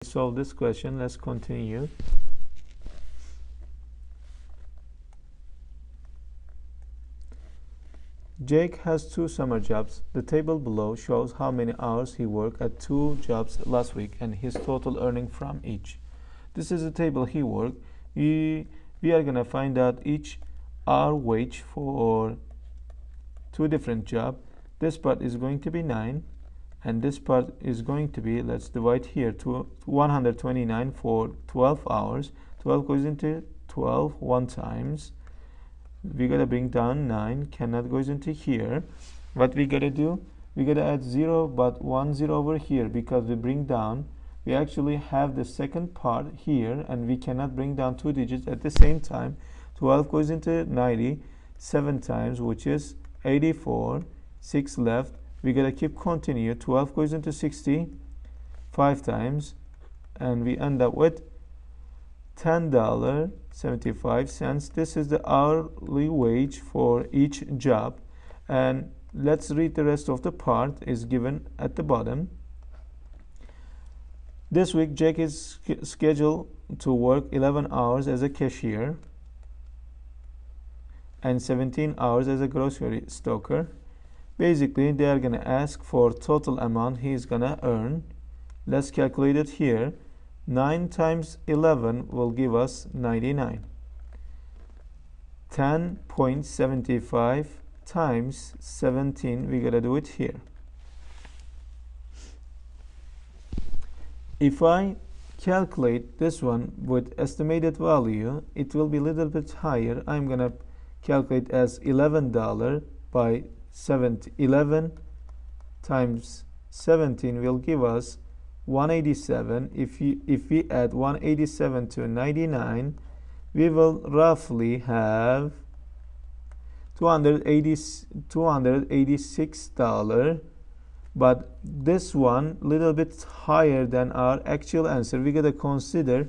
Solve this question. Let's continue. Jake has 2 summer jobs. The table below shows how many hours he worked at 2 jobs last week and his total earning from each. This is the table he worked. We are gonna find out each hour wage for 2 different jobs. This part is going to be 9. And this part is going to be, let's divide here, to 129 for 12 hours. 12 goes into 12 one times. We gotta bring down 9, cannot goes into here. What we gotta do? We gotta add 0 but 1 0 over here, because we bring down, we actually have the second part here and we cannot bring down 2 digits at the same time. 12 goes into 90 7 times, which is 84. 6 left. We gotta keep continue. 12 goes into 60 5 times and we end up with $10.75. This is the hourly wage for each job, and let's read the rest of the part is given at the bottom. This week Jake is scheduled to work 11 hours as a cashier and 17 hours as a grocery stocker. Basically, they are going to ask for total amount he is going to earn. Let's calculate it here. 9 times 11 will give us 99. 10.75 times 17, we got to do it here. If I calculate this one with estimated value, it will be a little bit higher. I'm going to calculate as $11 by 11 times 17 will give us 187. If we add 187 to 99, we will roughly have $286. But this one little bit higher than our actual answer. We gotta consider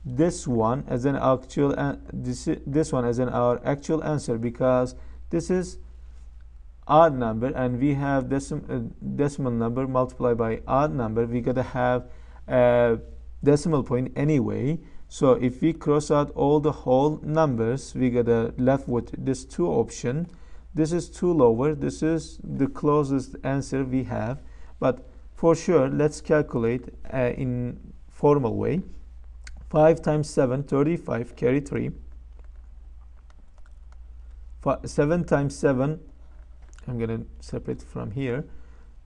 this one as an actual this one as our actual answer, because this is odd number and we have decimal number multiplied by odd number. We gotta have a decimal point anyway. So if we cross out all the whole numbers, we gotta left with this 2 option. This is too lower. This is the closest answer we have. But for sure, let's calculate in formal way. 5 times 7, 35, carry 3. 7 times 7, I'm going to separate from here.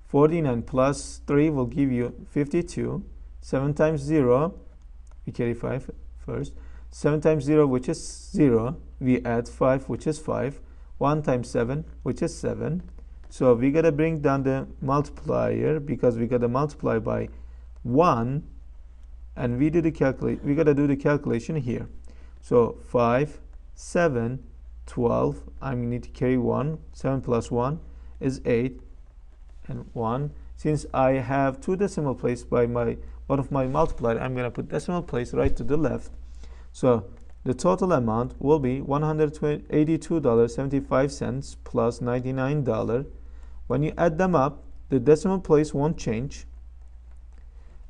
49 plus 3 will give you 52. 7 times 0, we carry 5 first. 7 times 0, which is 0. We add 5, which is 5. 1 times 7, which is 7. So we got to bring down the multiplier, because we got to multiply by 1. And we got to do the calculation here. So 5, 7, 12, I need to carry 1. 7 plus 1 is 8, and 1. Since I have 2 decimal places by one of my multiplier, I'm going to put decimal place right to the left. So the total amount will be $182.75 plus $99. When you add them up, the decimal place won't change.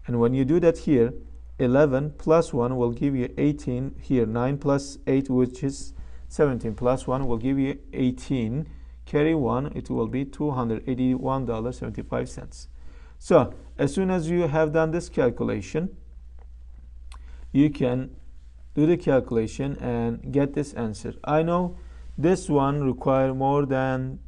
And when you do that here, 11 plus 1 will give you 18. Here, 9 plus 8, which is 17, plus 1 will give you 18. Carry 1, it will be $281.75. So as soon as you have done this calculation, you can do the calculation and get this answer. I know this one requires more than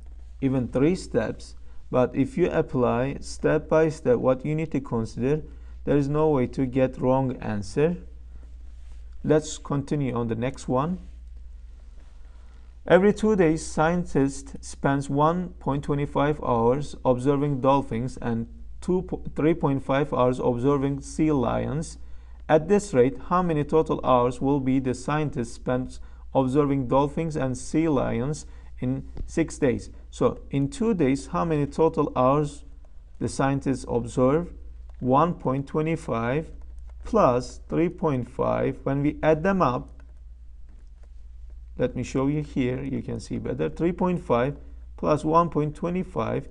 even 3 steps, but if you apply step by step what you need to consider, there is no way to get wrong answer. Let's continue on the next one. Every 2 days, scientist spends 1.25 hours observing dolphins and 3.5 hours observing sea lions. At this rate, how many total hours will be the scientist spends observing dolphins and sea lions in 6 days? So in 2 days, how many total hours the scientists observe? 1.25 plus 3.5. When we add them up, let me show you here, you can see better. 3.5 plus 1.25,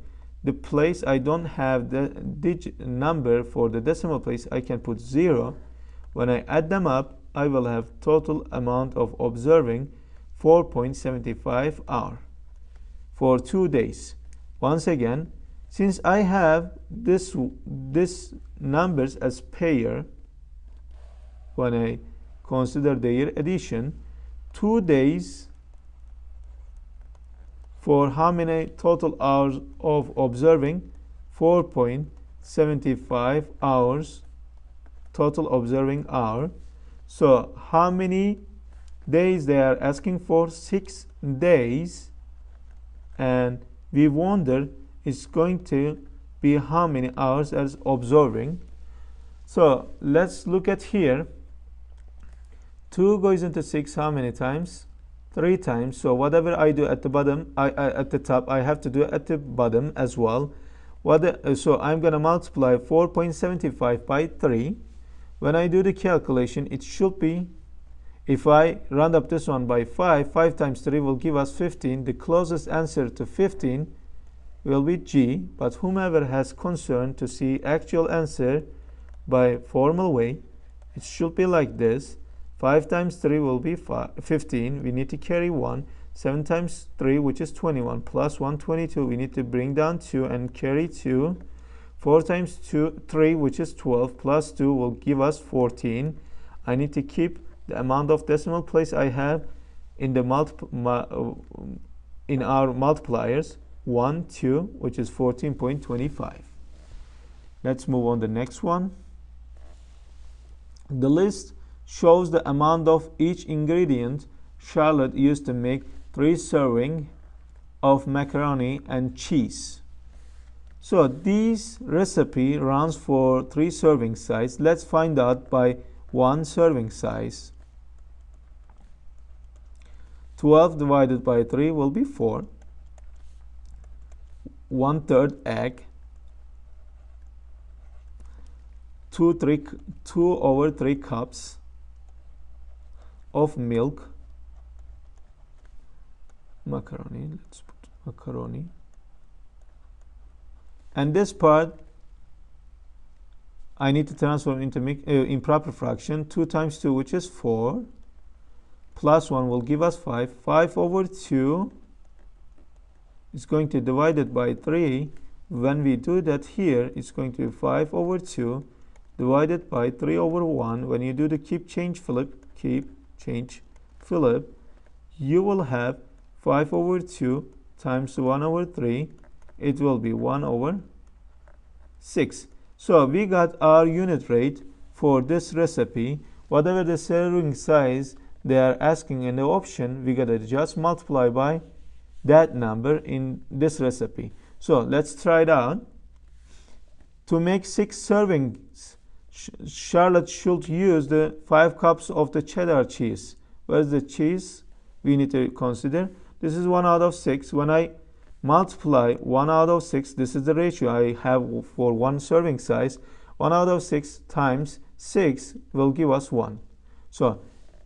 the place I don't have the digit number for the decimal place, I can put 0. When I add them up, I will have total amount of observing 4.75 hour for 2 days. Once again, since I have this numbers as pair, when I consider their addition, 2 days for how many total hours of observing? 4.75 hours total observing hour. So how many days they are asking for? 6 days, and we wonder it's going to be how many hours as observing. So let's look at here. 2 goes into 6 how many times? 3 times. So whatever I do at the bottom, at the top, I have to do at the bottom as well. So I'm going to multiply 4.75 by 3. When I do the calculation, it should be, if I round up this one by 5, 5 times 3 will give us 15. The closest answer to 15 will be G, but whomever has concern to see actual answer by formal way, it should be like this. 5 times 3 will be 15. We need to carry 1. 7 times 3, which is 21, plus 1, 22. We need to bring down 2 and carry 2. 4 times 3, which is 12, plus 2 will give us 14. I need to keep the amount of decimal place I have in the in our multipliers. 1, 2, which is 14.25. Let's move on to the next one. The list shows the amount of each ingredient Charlotte used to make 3 servings of macaroni and cheese. So this recipe runs for 3 serving size. Let's find out by 1 serving size. 12 divided by 3 will be 4. 1/3 egg. 2/3 cups of milk. Macaroni. Let's put macaroni. And this part I need to transform into improper fraction. 2 times 2, which is 4, plus 1 will give us 5. 5/2 is going to divide it by 3. When we do that here, it's going to be 5/2 divided by 3/1. When you do the keep change flip, you will have 5/2 times 1/3. It will be 1/6. So we got our unit rate for this recipe. Whatever the serving size they are asking in the option, we gotta just multiply by that number in this recipe. So let's try it out. To make 6 servings, Charlotte should use the 5 cups of the cheddar cheese. Where's the cheese? We need to consider. This is 1 out of 6. When I multiply 1 out of 6, this is the ratio I have for 1 serving size. 1 out of 6 times 6 will give us 1. So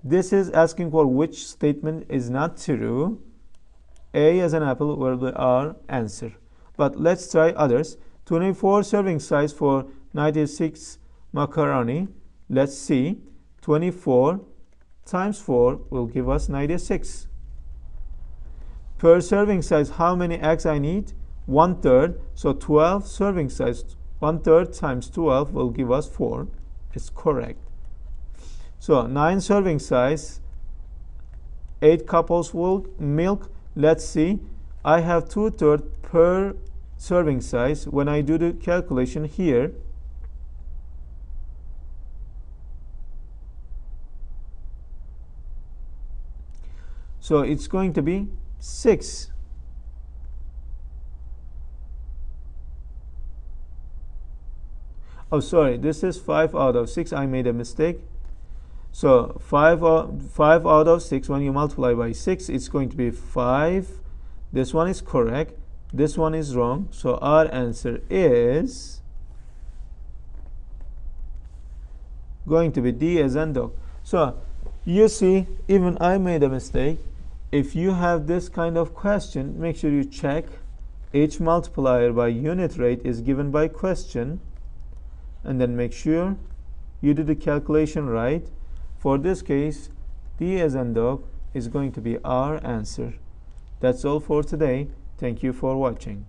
this is asking for which statement is not true. A as an apple will be our answer. But let's try others. 24 serving size for 96 macaroni. Let's see. 24 times 4 will give us 96. Per serving size, how many eggs I need? 1/3. So 12 serving size, 1/3 times 12 will give us 4. It's correct. So 9 serving size, 8 cups of milk. Let's see. I have 2/3 per serving size. When I do the calculation here, so it's going to be 6. Oh, sorry, this is 5 out of 6. I made a mistake. So 5 out of 6, when you multiply by 6, it's going to be 5. This one is correct. This one is wrong. So our answer is going to be D as in dog. So you see, even I made a mistake. If you have this kind of question, make sure you check H multiplier by unit rate is given by question, and then make sure you do the calculation right. For this case, D as in dog is going to be our answer. That's all for today. Thank you for watching.